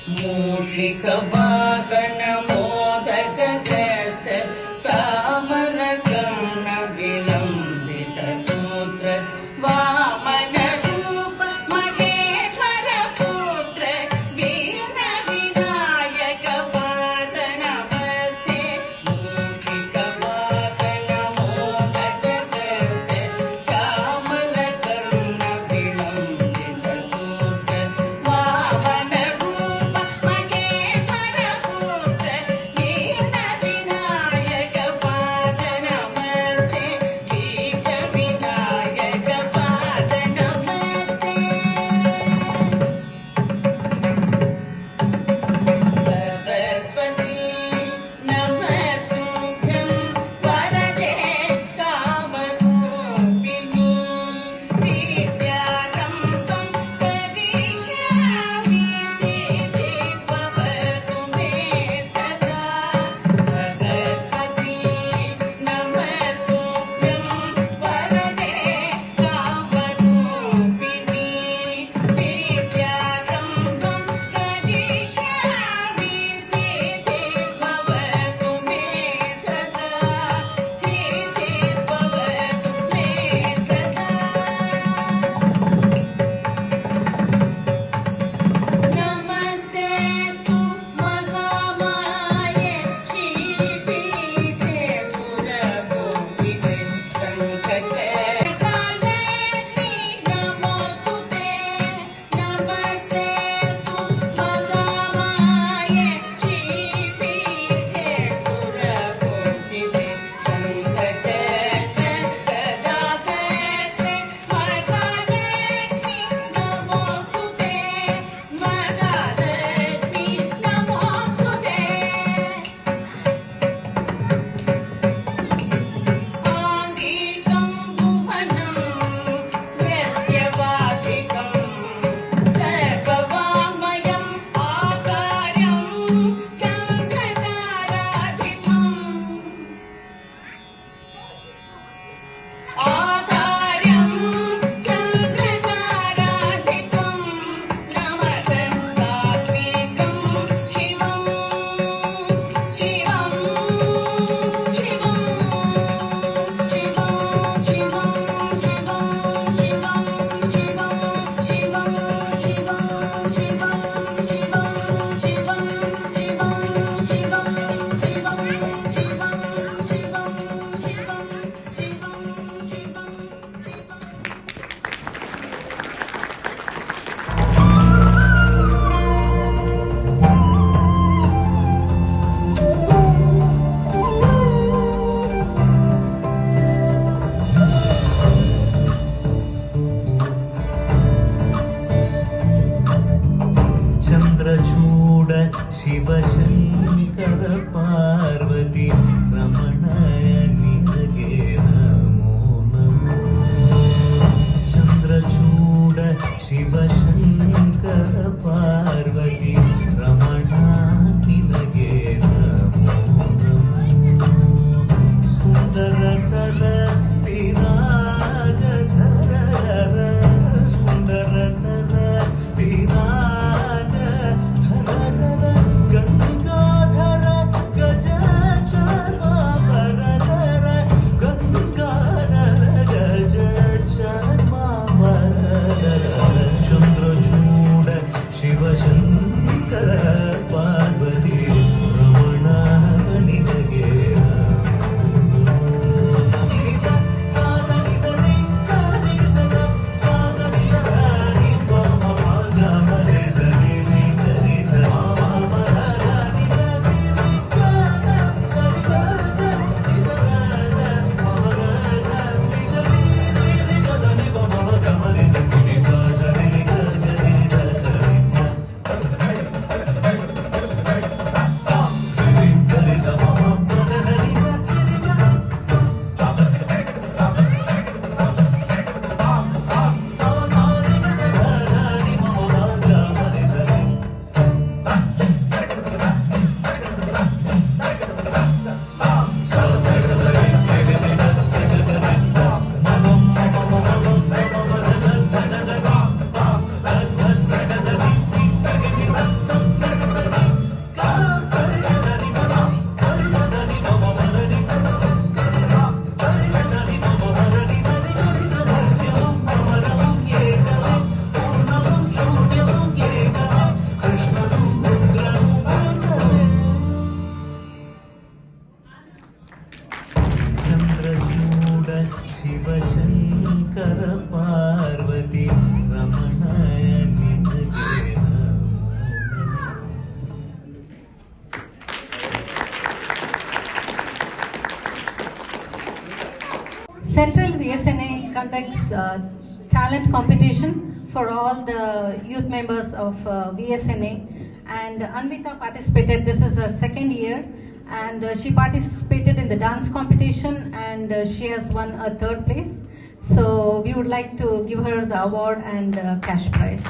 मूषिक वागण मोदक ग्रस्त चामर कर्ण विलंबित सूत्र वामन रूप महेश्वर पुत्र दीन विनायक पाद नमस्ते मूषिक वागण मोदक ग्रस्त चामर कर्ण विलंबित सूत्र वामन चंद्रचूड शिवशंकर पार्वती रमणय निनगे नमो नमो चंद्रचूड शिवशंकर पार्वती रमण निनगे नमो नमो सुंदर कल विराग धर सुंदर कल विराग Ganga conducts talent competition for all the youth members of VSNA. And Anvita participated. This is her second year, and she participated in the dance competition, and she has won a third place. So we would like to give her the award and cash prize.